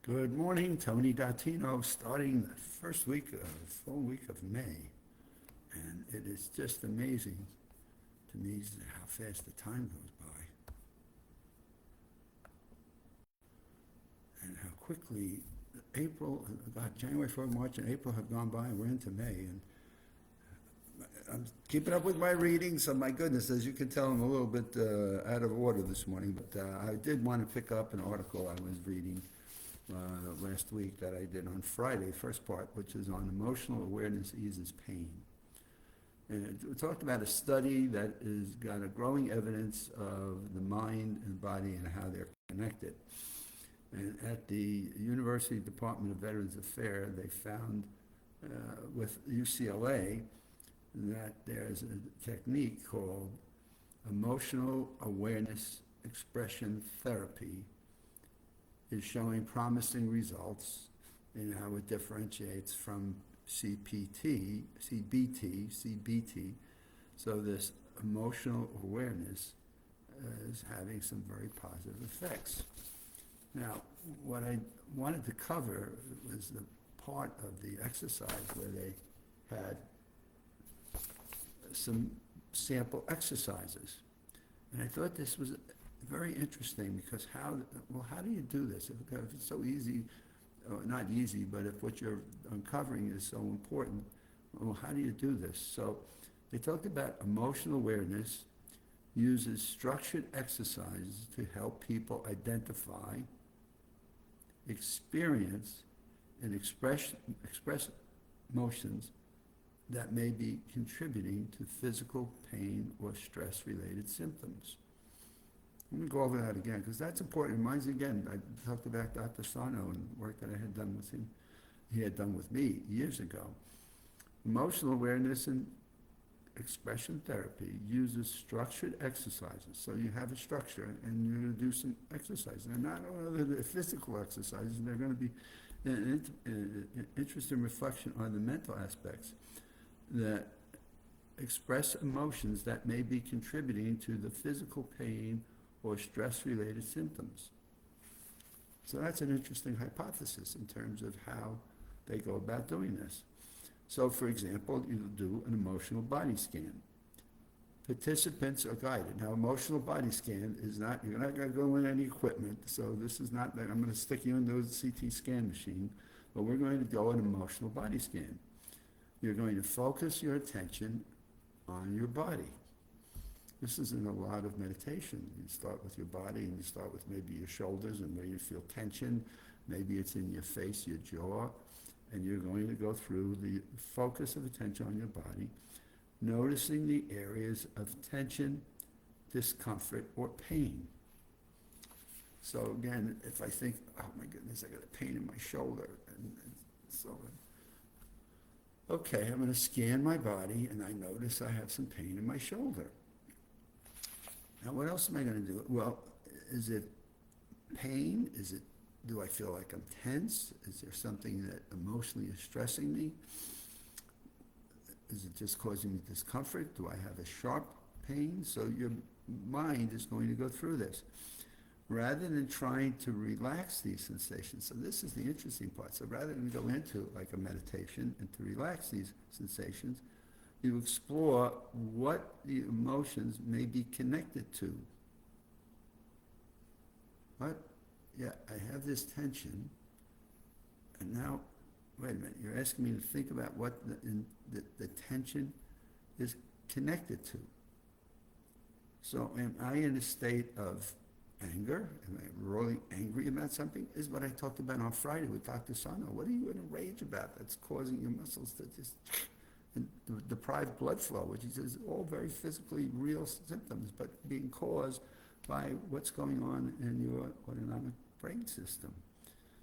Good morning, Tony Dattino, starting the full week of May. And it is just amazing to me how fast the time goes by and how quickly January, February, March, and April have gone by and we're into May. And I'm keeping up with my reading, so my goodness, as you can tell, I'm a little bit out of order this morning, but I did want to pick up an article I was reading last week that I did on Friday, first part, which is on emotional awareness eases pain. And it talked about a study that has got a growing evidence of the mind and body and how they're connected. And at the University Department of Veterans Affairs, they found with UCLA that there's a technique called emotional awareness expression therapy is showing promising results in how it differentiates from CBT. So this emotional awareness is having some very positive effects. Now, what I wanted to cover was the part of the exercise where they had some sample exercises. And I thought this was very interesting because how do you do this? If it's so easy, not easy, but if what you're uncovering is so important, well, how do you do this? So they talked about emotional awareness uses structured exercises to help people identify, experience, and express emotions that may be contributing to physical pain or stress-related symptoms. Let me go over that again, because that's important. It reminds me again, I talked about Dr. Sano and work that I had done with him, he had done with me years ago. Emotional awareness and expression therapy uses structured exercises. So you have a structure, and you're going to do some exercises. They're not only the physical exercises, they're going to be an interesting reflection on the mental aspects that express emotions that may be contributing to the physical pain or stress-related symptoms. So that's an interesting hypothesis in terms of how they go about doing this. So, for example, you do an emotional body scan. Participants are guided. Now, emotional body scan is not, you're not going to go in any equipment, so this is not that I'm going to stick you into a CT scan machine, but we're going to go an emotional body scan. You're going to focus your attention on your body. This is in a lot of meditation. You start with your body, and you start with maybe your shoulders and where you feel tension. Maybe it's in your face, your jaw, and you're going to go through the focus of attention on your body, noticing the areas of tension, discomfort, or pain. So again, if I think, oh my goodness, I got a pain in my shoulder, and so okay, I'm going to scan my body, and I notice I have some pain in my shoulder. Now, what else am I going to do? Well, is it pain? Do I feel like I'm tense? Is there something that emotionally is stressing me? Is it just causing me discomfort? Do I have a sharp pain? So your mind is going to go through this. Rather than trying to relax these sensations, so this is the interesting part. So rather than go into like a meditation and to relax these sensations, you explore what the emotions may be connected to. What? Yeah, I have this tension, and now, wait a minute, you're asking me to think about what the tension is connected to. So am I in a state of anger? Am I really angry about something? Is what I talked about on Friday with Dr. Sano. What are you in a rage about that's causing your muscles to just deprive blood flow, which is all very physically real symptoms, but being caused by what's going on in your autonomic brain system.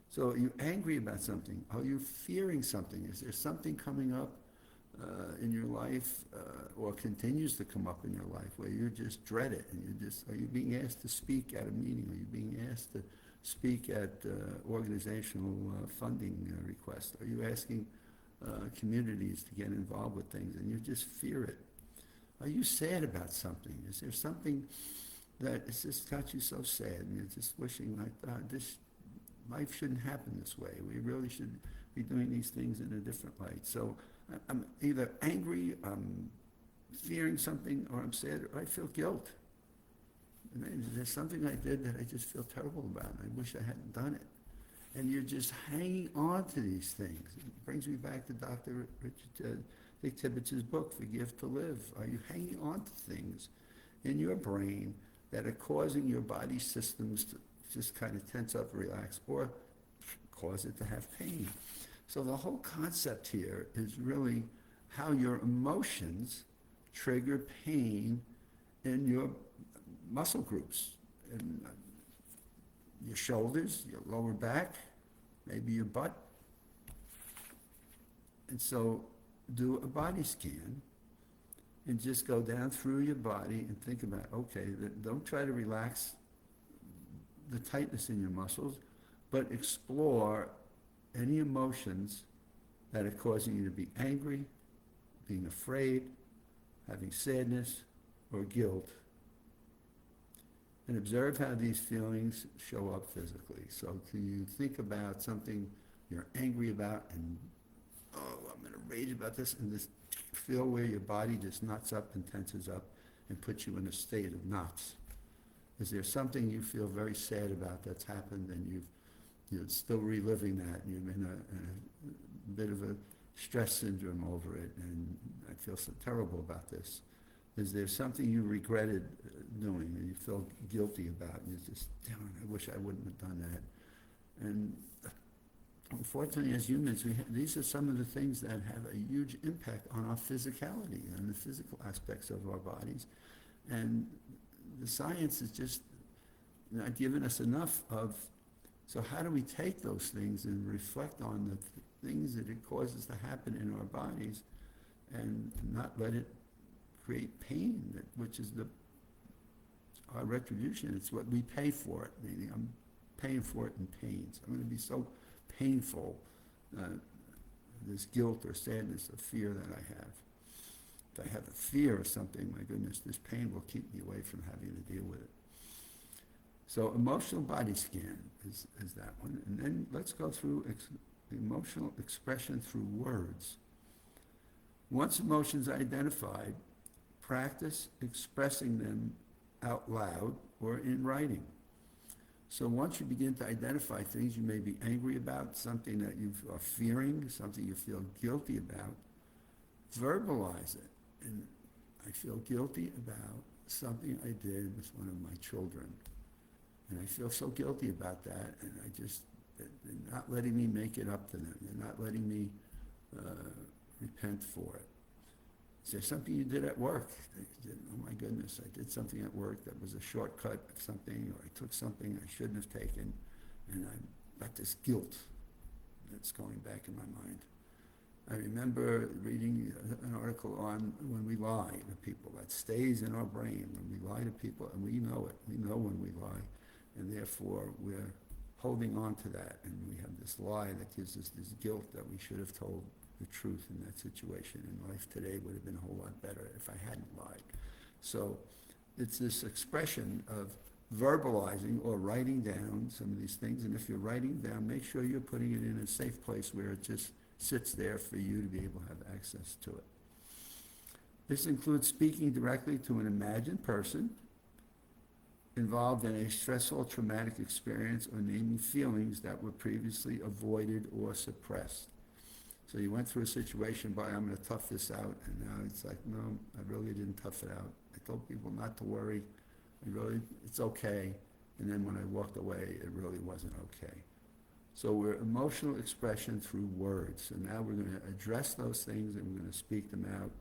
So are you angry about something? Are you fearing something? Is there something coming up in your life or continues to come up in your life where you just dread it and are you being asked to speak at a meeting? Are you being asked to speak at organizational funding requests? Are you asking communities to get involved with things and you just fear it? Are you sad about something? Is there something that has just got you so sad and you're just wishing like, life shouldn't happen this way. We really should be doing these things in a different light. So I'm either angry, I'm fearing something, or I'm sad, or I feel guilt. And there's something I did that I just feel terrible about, and I wish I hadn't done it. And you're just hanging on to these things. It brings me back to Dr. Richard Dick Tippett's book, Forgive to Live. Are you hanging on to things in your brain that are causing your body systems to just kind of tense up, relax, or cause it to have pain? So the whole concept here is really how your emotions trigger pain in your muscle groups, in your shoulders, your lower back, maybe your butt. And so do a body scan and just go down through your body and think about, okay, don't try to relax the tightness in your muscles, but explore any emotions that are causing you to be angry, being afraid, having sadness or guilt, and observe how these feelings show up physically. So can you think about something you're angry about and, oh, I'm going to rage about this, and this feel where your body just knots up and tenses up and puts you in a state of knots? Is there something you feel very sad about that's happened and you're still reliving that, and you're in a bit of a stress syndrome over it, and I feel so terrible about this? Is there something you regretted doing and you feel guilty about, and you just, damn, I wish I wouldn't have done that? And unfortunately, as humans, these are some of the things that have a huge impact on our physicality and the physical aspects of our bodies. And the science is just not giving us enough of, so how do we take those things and reflect on the things that it causes to happen in our bodies and not let it create pain, which is our retribution. It's what we pay for it, meaning I'm paying for it in pains. I'm going to be so painful, this guilt or sadness or fear that I have. If I have a fear of something, my goodness, this pain will keep me away from having to deal with it. So emotional body scan is that one. And then let's go through emotional expression through words. Once emotions are identified, practice expressing them out loud or in writing. So once you begin to identify things you may be angry about, something that you are fearing, something you feel guilty about, verbalize it. And I feel guilty about something I did with one of my children. And I feel so guilty about that, and they're not letting me make it up to them. They're not letting me repent for it. Is there something you did at work? Oh my goodness, I did something at work that was a shortcut of something, or I took something I shouldn't have taken, and I got this guilt that's going back in my mind. I remember reading an article on when we lie to people. That stays in our brain when we lie to people, and we know it. We know when we lie, and therefore we're holding on to that, and we have this lie that gives us this guilt that we should have told the truth in that situation, and life today would have been a whole lot better if I hadn't lied. So it's this expression of verbalizing or writing down some of these things, and if you're writing down, make sure you're putting it in a safe place where it just sits there for you to be able to have access to it. This includes speaking directly to an imagined person involved in a stressful, traumatic experience, or naming feelings that were previously avoided or suppressed. So you went through a situation by, I'm going to tough this out, and now it's like, no, I really didn't tough it out. I told people not to worry. It's okay. And then when I walked away, it really wasn't okay. So we're emotional expression through words. So now we're going to address those things and we're going to speak them out.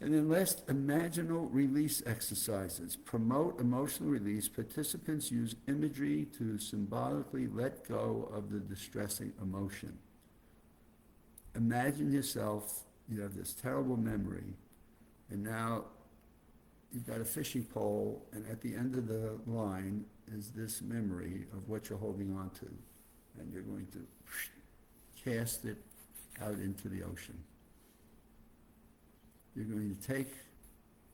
And then last, imaginal release exercises. Promote emotional release. Participants use imagery to symbolically let go of the distressing emotion. Imagine yourself, you have this terrible memory, and now you've got a fishing pole, and at the end of the line is this memory of what you're holding on to, and you're going to cast it out into the ocean. You're going to take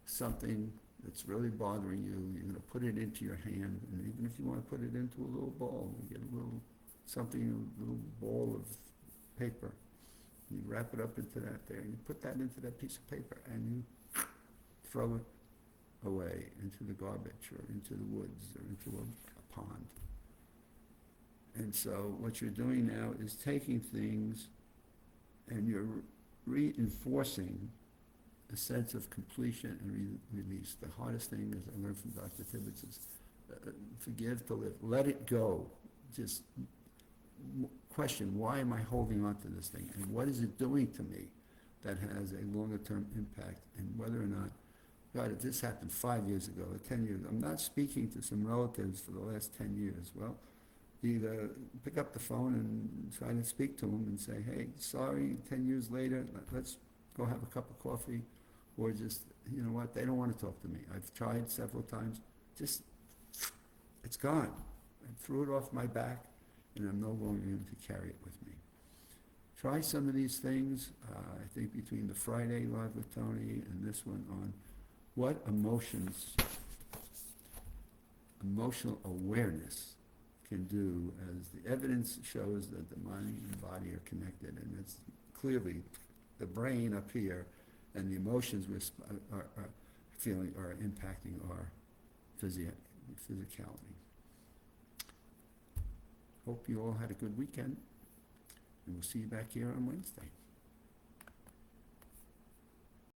something that's really bothering you, you're gonna put it into your hand, and even if you wanna put it into a little ball, you get a little little ball of paper, you wrap it up into that there, and you put that into that piece of paper, and you throw it away into the garbage, or into the woods, or into a pond. And so what you're doing now is taking things and you're reinforcing a sense of completion and release. The hardest thing, as I learned from Dr. Tibbetts, is forgive to live. Let it go. Just question, why am I holding on to this thing? And what is it doing to me that has a longer term impact? And whether or not, God, if this happened 5 years ago or 10 years, I'm not speaking to some relatives for the last 10 years. Well, either pick up the phone and try to speak to them and say, hey, sorry, 10 years later, let's go have a cup of coffee, or just, you know what, they don't want to talk to me. I've tried several times, just, it's gone. I threw it off my back, and I'm no longer going to carry it with me. Try some of these things. I think between the Friday Live with Tony and this one on what emotions, emotional awareness can do, as the evidence shows that the mind and body are connected, and it's clearly the brain up here and the emotions are feeling are impacting our physicality. Hope you all had a good weekend, and we'll see you back here on Wednesday.